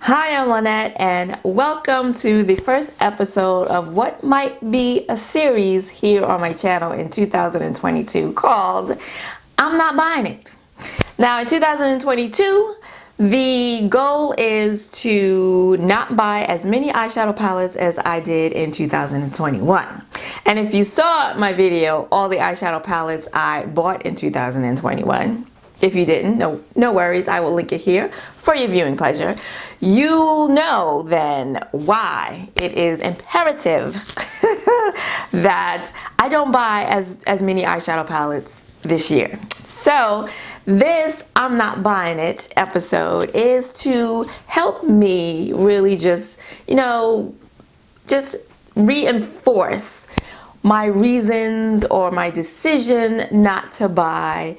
Hi, I'm Lynette, and welcome to the first episode of what might be a series here on my channel in 2022 called I'm Not Buying It. Now, in 2022, the goal is to not buy as many eyeshadow palettes as I did in 2021. And if you saw my video, all the eyeshadow palettes I bought in 2021, if you didn't, no worries, I will link it here for your viewing pleasure. You know then why it is imperative that I don't buy as many eyeshadow palettes this year. So this I'm Not Buying It episode is to help me really just reinforce my reasons or my decision not to buy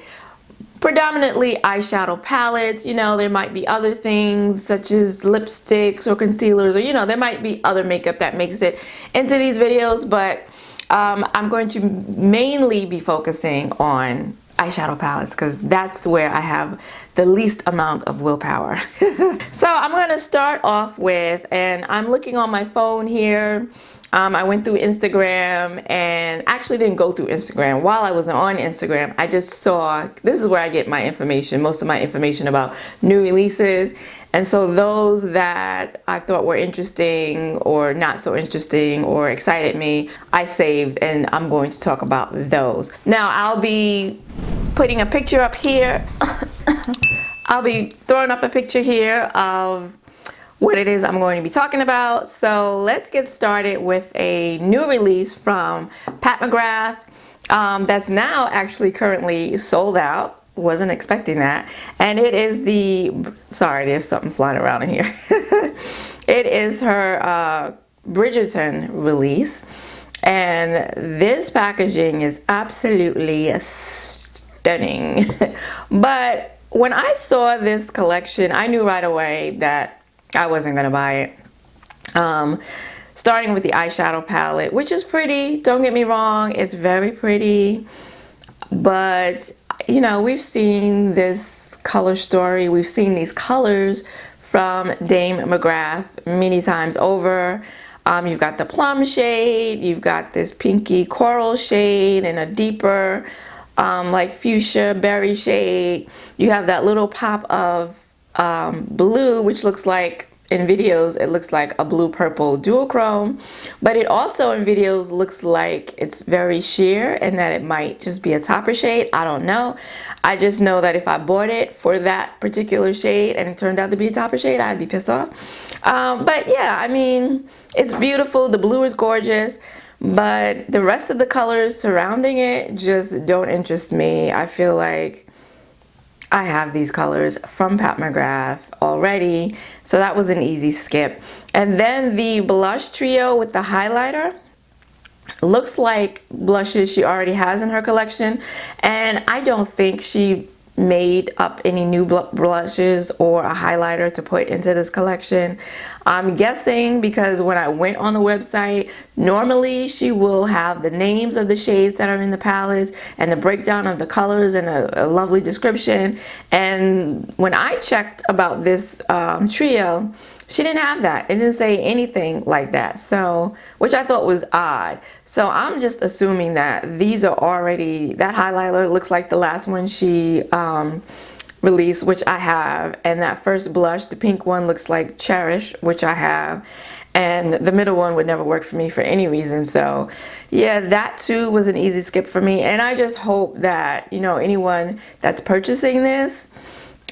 predominantly eyeshadow palettes. There might be other things such as lipsticks or concealers, or there might be other makeup that makes it into these videos, but I'm going to mainly be focusing on eyeshadow palettes because that's where I have the least amount of willpower. So I'm going to start off with, and I'm looking on my phone here. I went through Instagram, and actually didn't go through Instagram. While I was on Instagram, I just saw, this is where I get my information, most of my information about new releases. And so those that I thought were interesting or not so interesting or excited me, I saved, and I'm going to talk about those. Now, I'll be putting a picture up here. I'll be throwing up a picture here of what it is I'm going to be talking about. So let's get started with a new release from Pat McGrath that's now actually currently sold out. Wasn't expecting that. And it is sorry, there's something flying around in here. It is her Bridgerton release, and this packaging is absolutely stunning. But when I saw this collection, I knew right away that I wasn't gonna buy it. Starting with the eyeshadow palette, which is pretty, don't get me wrong, it's very pretty, but we've seen this color story, we've seen these colors from Dame McGrath many times over. You've got the plum shade, you've got this pinky coral shade, and a deeper like fuchsia berry shade. You have that little pop of blue, which looks like, in videos it looks like a blue purple duochrome, but it also in videos looks like it's very sheer and that it might just be a topper shade. I don't know. I just know that if I bought it for that particular shade and it turned out to be a topper shade, I'd be pissed off. But yeah, I mean, it's beautiful. The blue is gorgeous, but the rest of the colors surrounding it just don't interest me. I feel like I have these colors from Pat McGrath already, so that was an easy skip. And then the blush trio with the highlighter looks like blushes she already has in her collection, and I don't think she made up any new blushes or a highlighter to put into this collection. I'm guessing because when I went on the website, normally she will have the names of the shades that are in the palettes and the breakdown of the colors and a lovely description. And when I checked about this trio, she didn't have that. It didn't say anything like that, so, which I thought was odd. So I'm just assuming that these are already, that highlighter looks like the last one she released, which I have, and that first blush, the pink one, looks like Cherish, which I have, and the middle one would never work for me for any reason. So yeah, that too was an easy skip for me, and I just hope that anyone that's purchasing this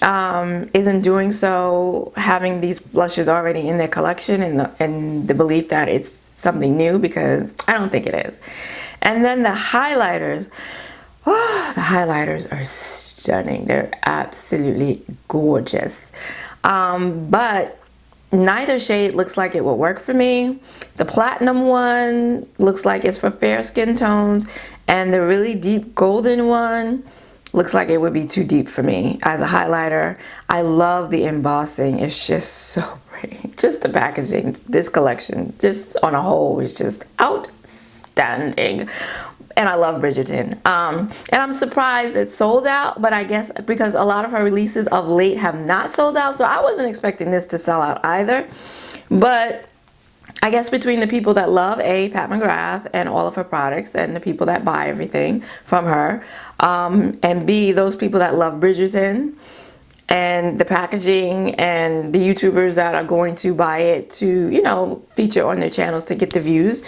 isn't doing so having these blushes already in their collection and the belief that it's something new, because I don't think it is. And then the highlighters, the highlighters are stunning. They're absolutely gorgeous, but neither shade looks like it will work for me. The platinum one looks like it's for fair skin tones, and the really deep golden one looks like it would be too deep for me as a highlighter. I love the embossing. It's just so pretty. Just the packaging, this collection, just on a whole, is just outstanding. outstanding. And I love Bridgerton. And I'm surprised it's sold out, but I guess because a lot of her releases of late have not sold out, so I wasn't expecting this to sell out either. But I guess between the people that love Pat McGrath and all of her products, and the people that buy everything from her, and B, those people that love Bridgerton and the packaging, and the YouTubers that are going to buy it to, you know, feature on their channels to get the views,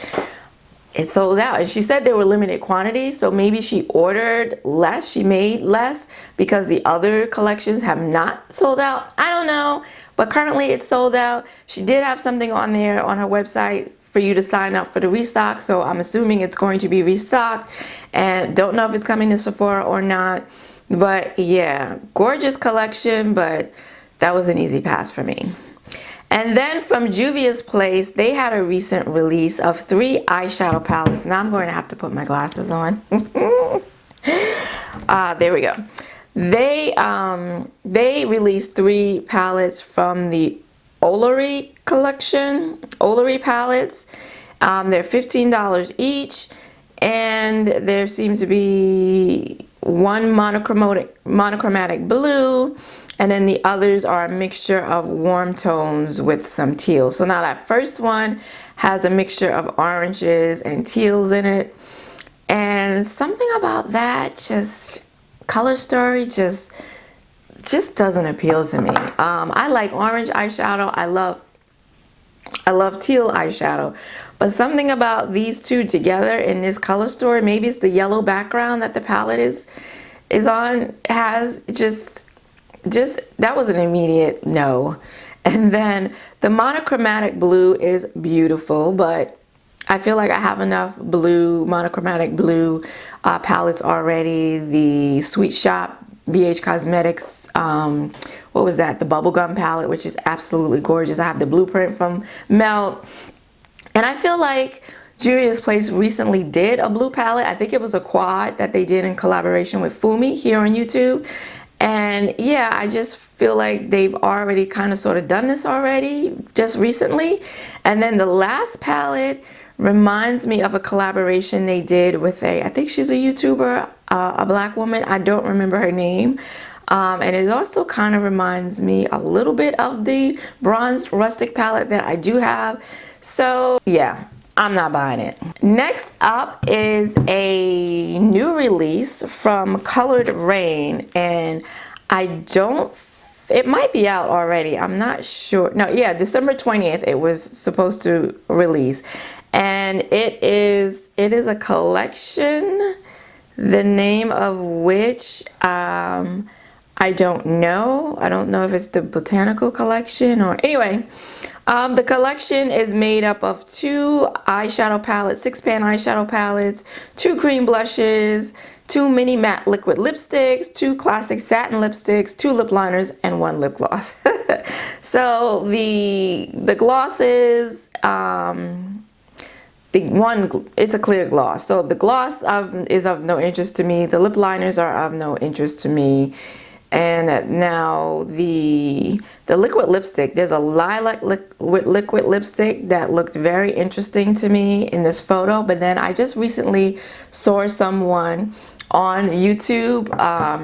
it sold out. And she said there were limited quantities, so maybe she ordered less, she made less because the other collections have not sold out. I don't know, but currently it's sold out. She did have something on there on her website for you to sign up for the restock, so I'm assuming it's going to be restocked, and don't know if it's coming to Sephora or not. But yeah, gorgeous collection, but that was an easy pass for me. And then from Juvia's Place, they had a recent release of 3 eyeshadow palettes. Now I'm going to have to put my glasses on. There we go. They released 3 palettes from the Ollery collection, Ollery palettes. They're $15 each, and there seems to be one monochromatic blue, and then the others are a mixture of warm tones with some teal. So now that first one has a mixture of oranges and teals in it, and something about that just color story just doesn't appeal to me. I like orange eyeshadow. I love teal eyeshadow, but something about these two together in this color story, maybe it's the yellow background that the palette is on, has just that was an immediate no. And then the monochromatic blue is beautiful, but I feel like I have enough blue, monochromatic blue palettes already. The Sweet Shop BH Cosmetics, what was that? The Bubblegum palette, which is absolutely gorgeous. I have the blueprint from Melt. And I feel like Juvia's Place recently did a blue palette. I think it was a quad that they did in collaboration with Fumi here on YouTube. And yeah, I just feel like they've already kind of sort of done this already just recently. And then the last palette reminds me of a collaboration they did with I think she's a YouTuber, a black woman. I don't remember her name. And it also kind of reminds me a little bit of the Bronzed Rustic palette that I do have. So yeah, I'm not buying it. Next up is a new release from Colored Rain, and it might be out already, I'm not sure. No, yeah, December 20th it was supposed to release, and it is a collection, the name of which I don't know. I don't know if it's the Botanical Collection or anyway. The collection is made up of 2 eyeshadow palettes, 6-pan eyeshadow palettes, 2 cream blushes, 2 mini matte liquid lipsticks, 2 classic satin lipsticks, 2 lip liners, and 1 lip gloss. So the glosses, it's a clear gloss. So the gloss is of no interest to me. The lip liners are of no interest to me. And now the liquid lipstick, there's a lilac liquid lipstick that looked very interesting to me in this photo, but then I just recently saw someone on YouTube,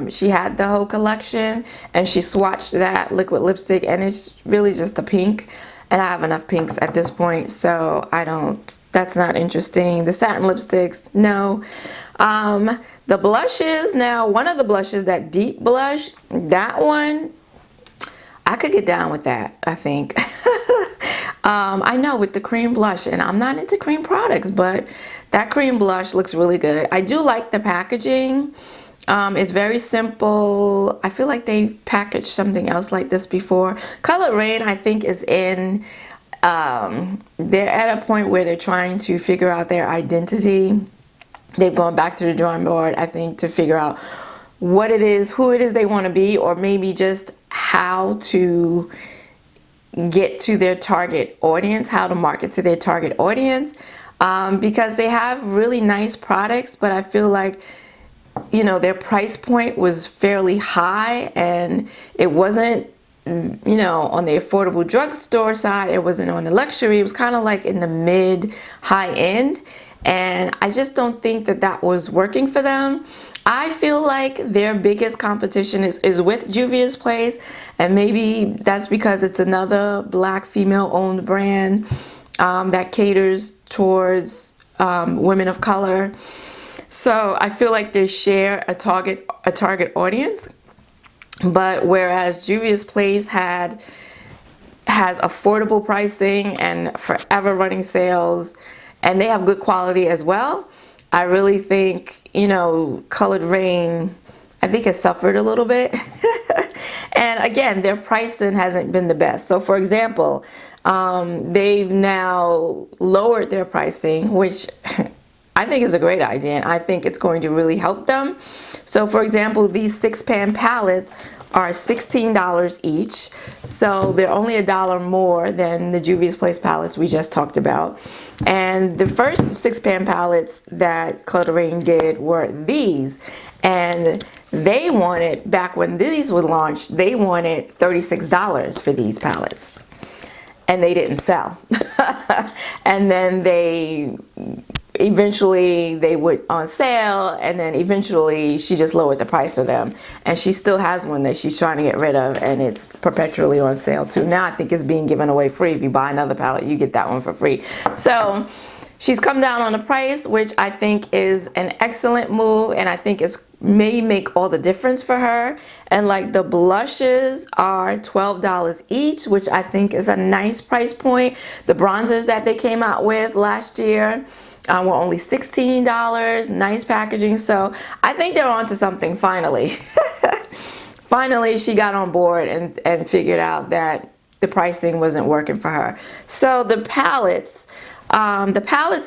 she had the whole collection and she swatched that liquid lipstick, and it's really just a pink, and I have enough pinks at this point, so that's not interesting. The satin lipsticks, no. The blushes, now one of the blushes, that deep blush, that one, I could get down with that, I think. I know, with the cream blush, and I'm not into cream products, but that cream blush looks really good. I do like the packaging. It's very simple. I feel like they've packaged something else like this before. Colored Rain, I think, is in, they're at a point where they're trying to figure out their identity. They've gone back to the drawing board, I think, to figure out what it is, who it is they want to be, or maybe just how to get to their target audience, how to market to their target audience, because they have really nice products, but I feel like, you know, their price point was fairly high, and it wasn't, you know, on the affordable drugstore side, it wasn't on the luxury, it was kind of like in the mid high end. and I just don't think that that was working for them. I feel like their biggest competition is with Juvia's Place, and maybe that's because it's another black female-owned brand that caters towards women of color. So I feel like they share a target audience. But whereas Juvia's Place has affordable pricing and forever running sales, and they have good quality as well, I really think, you know, Colored Rain, I think, has suffered a little bit. And again, their pricing hasn't been the best. So for example, they've now lowered their pricing, which I think is a great idea, and I think it's going to really help them. So for example, these 6-pan palettes are $16 each, so they're only $1 more than the Juvia's Place palettes we just talked about. And the first 6-pan palettes that Colored Rain did were these, and they wanted, back when these were launched, they wanted $36 for these palettes, and they didn't sell. And then eventually they went on sale, and then eventually she just lowered the price of them, and she still has one that she's trying to get rid of, and it's perpetually on sale too. Now I think it's being given away free. If you buy another palette, you get that one for free. So she's come down on the price, which I think is an excellent move, and I think may make all the difference for her. And like the blushes are $12 each, which I think is a nice price point. The bronzers that they came out with last year were only $16. Nice packaging. So I think they're onto something finally. Finally, she got on board and figured out that the pricing wasn't working for her. So the palettes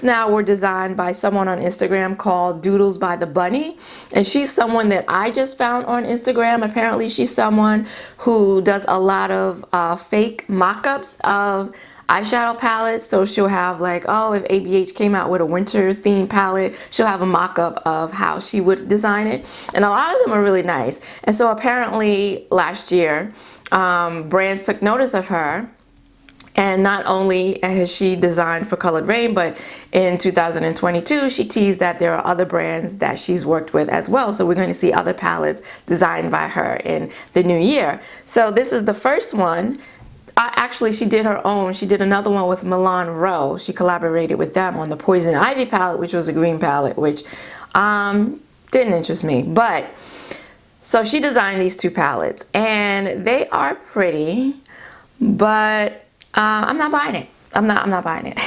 now were designed by someone on Instagram called Doodles by the Bunny, and she's someone that I just found on Instagram. Apparently she's someone who does a lot of fake mock-ups of eyeshadow palettes. So she'll have, like, oh, if ABH came out with a winter themed palette, she'll have a mock-up of how she would design it, and a lot of them are really nice. And so apparently last year brands took notice of her. And not only has she designed for Colored Rain, but in 2022, she teased that there are other brands that she's worked with as well. So we're going to see other palettes designed by her in the new year. So this is the first one. Actually, she did her own. She did another one with Milan Rowe. She collaborated with them on the Poison Ivy palette, which was a green palette, which didn't interest me. But so she designed these two palettes, and they are pretty, but I'm not buying it. I'm not buying it.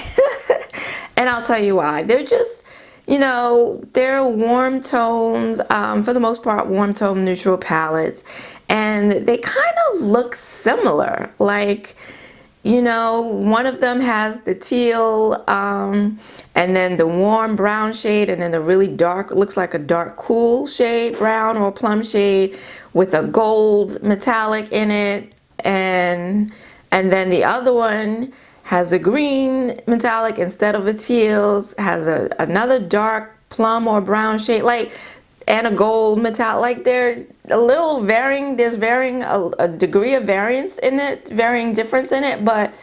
And I'll tell you why. They're just, you know, they're warm tones, for the most part, warm tone neutral palettes. And they kind of look similar. Like, you know, one of them has the teal, and then the warm brown shade, and then the really dark, looks like a dark cool shade, brown or plum shade, with a gold metallic in it. And then the other one has a green metallic instead of a teal, has another dark plum or brown shade, like, and a gold metallic. Like, they're a little varying. There's a degree of variance in it, varying difference in it, but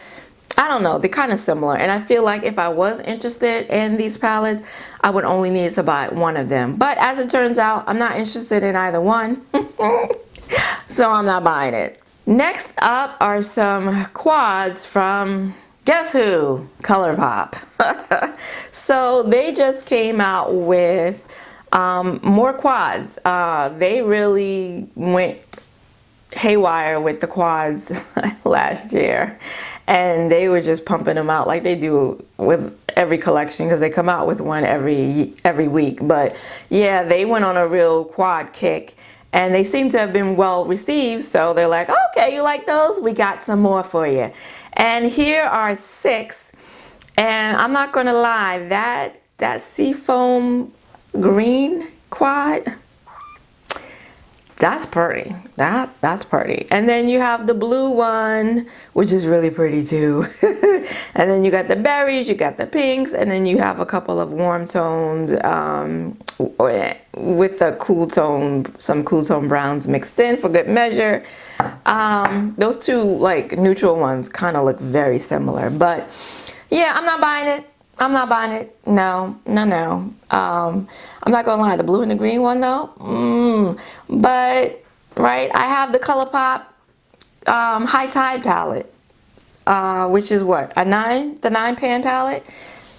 I don't know. They're kind of similar. And I feel like if I was interested in these palettes, I would only need to buy one of them. But as it turns out, I'm not interested in either one. So I'm not buying it. Next up are some quads from, guess who? ColourPop. So they just came out with more quads. They really went haywire with the quads last year, and they were just pumping them out like they do with every collection, because they come out with one every week. But yeah, they went on a real quad kick, and they seem to have been well received. So they're like, okay, you like those? We got some more for you. And here are 6. And I'm not gonna lie, that seafoam green quad, that's pretty. That's pretty. And then you have the blue one, which is really pretty too. And then you got the berries, you got the pinks, and then you have a couple of warm tones with a cool tone, some cool tone browns mixed in for good measure. Those two, like, neutral ones kind of look very similar, but yeah, I'm not buying it. I'm not buying it. No, no, no. I'm not gonna lie, the blue and the green one though. But right, I have the ColourPop High Tide palette, which is what, the 9 pan palette,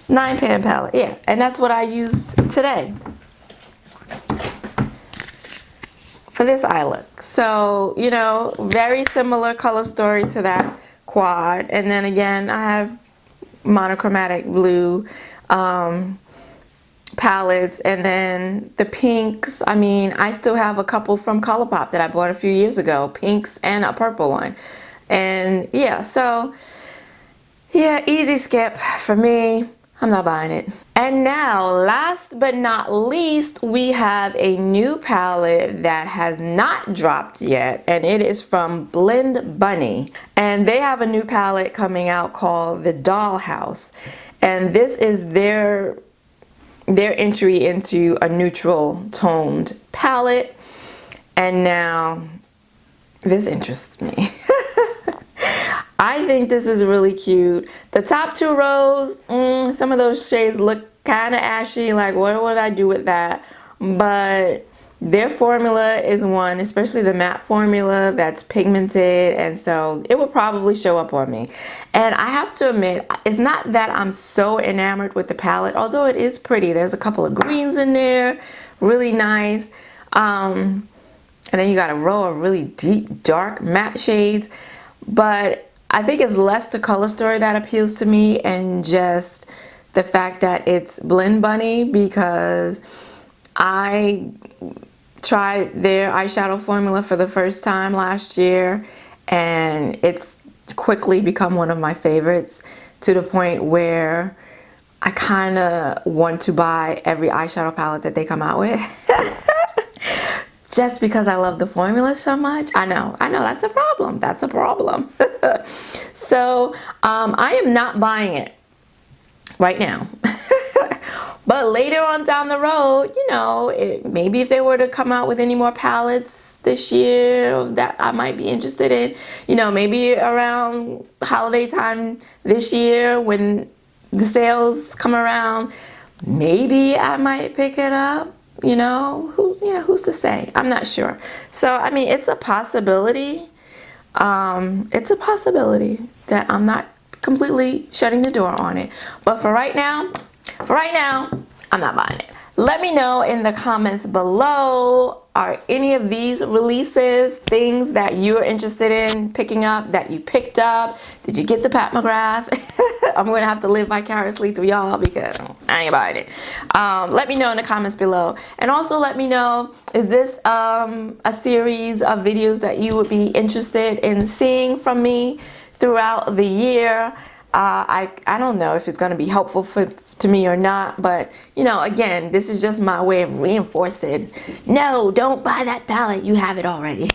9 pan palette. Yeah, and that's what I used today for this eye look. So, you know, very similar color story to that quad. And then again, I have monochromatic blue palettes, and then the pinks. I mean, I still have a couple from ColourPop that I bought a few years ago, pinks and a purple one. And yeah, so yeah, easy skip for me. I'm not buying it. And now, last but not least, we have a new palette that has not dropped yet, and it is from Blend Bunny. And they have a new palette coming out called the Dollhouse. And this is their entry into a neutral toned palette. And now, this interests me. I think this is really cute. The top 2 rows, some of those shades look kind of ashy, like what would I do with that? But their formula is one, especially the matte formula, that's pigmented, and so it will probably show up on me. And I have to admit, it's not that I'm so enamored with the palette, although it is pretty. There's a couple of greens in there, really nice. And then you got a row of really deep, dark matte shades. But I think it's less the color story that appeals to me, and just the fact that it's Blend Bunny, because I tried their eyeshadow formula for the first time last year, and it's quickly become one of my favorites, to the point where I kind of want to buy every eyeshadow palette that they come out with. Just because I love the formula so much. I know, that's a problem. That's a problem. So I am not buying it right now. But later on down the road, you know, maybe if they were to come out with any more palettes this year that I might be interested in, you know, maybe around holiday time this year when the sales come around, maybe I might pick it up. You know, who's to say? I'm not sure. So, I mean, it's a possibility. It's a possibility that I'm not completely shutting the door on it. But for right now, I'm not buying it. Let me know in the comments below, are any of these releases things that you're interested in picking up, that you picked up? Did you get the Pat McGrath? I'm going to have to live vicariously through y'all because I ain't buying it. Let me know in the comments below. And also let me know, is this a series of videos that you would be interested in seeing from me throughout the year? I don't know if it's going to be helpful to me or not, but you know, again, this is just my way of reinforcing, no, don't buy that palette, you have it already.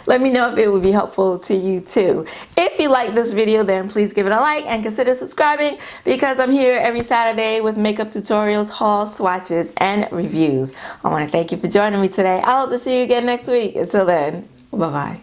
Let me know if it would be helpful to you too. If you like this video, then please give it a like and consider subscribing, because I'm here every Saturday with makeup tutorials, hauls, swatches, and reviews. I want to thank you for joining me today. I hope to see you again next week. Until then, bye-bye.